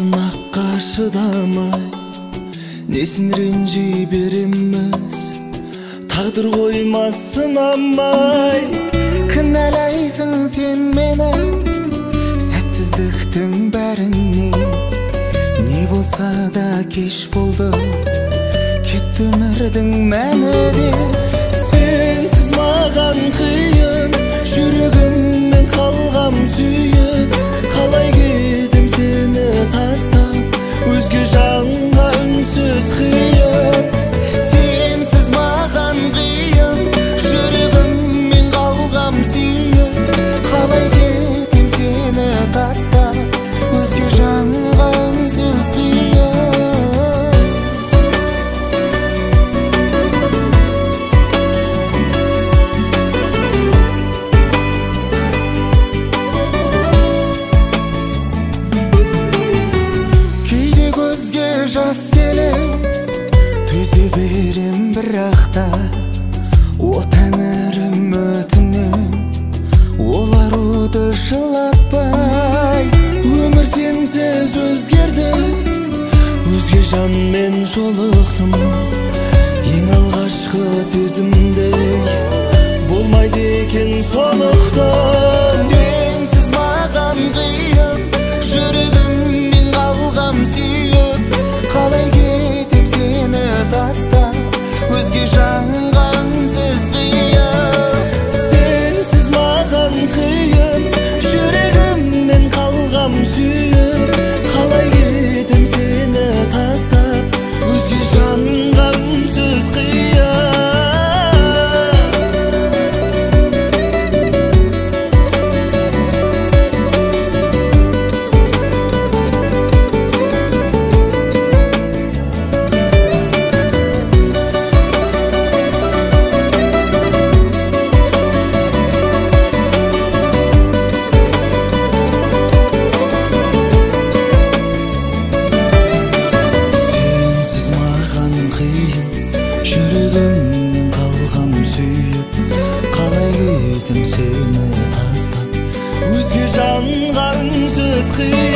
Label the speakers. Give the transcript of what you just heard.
Speaker 1: сынаққа шыдамай несін ренжи береміз, тағдыр қоймас сынамай.
Speaker 2: Кінәлайсың сен мені сәтсіздіктің бәріне, не болса да кеш болды, кетті өмірдің мәні де.
Speaker 1: Сенсіз маған қиын, жүрегіммен қалғам сүйіп, қалай кетем сені тастап, өзге жанға үнсіз қиып.
Speaker 2: Сенсіз маған қиын, жүрегіммен қалғам сүйіп, қалай кетем сені тастап, өзге жанға үнсіз қиып. Жас келе төзе берем бірақта, о тәңірім өтінем, ол аруды жылатпай.
Speaker 1: Өмір сенсіз өзгерді, өзге жанмен жолықтым, ең алғашқы сезімдей болмайды екен сондықтан.
Speaker 2: Сенсіз маған қиын, жүрегіммен қалғам сүйіп, қалай кетем сені тастап, өзге жанға үнсіз қиып.
Speaker 1: Сенсіз маған қиын, жүрегіммен қалғам сүйіп, қалай кетем сені тастап, өзге жанға үнсіз қиып. Жүрегімнен қалғам сүйіп, қалай кетем сені тастап, өзге жанға үнсіз қиып.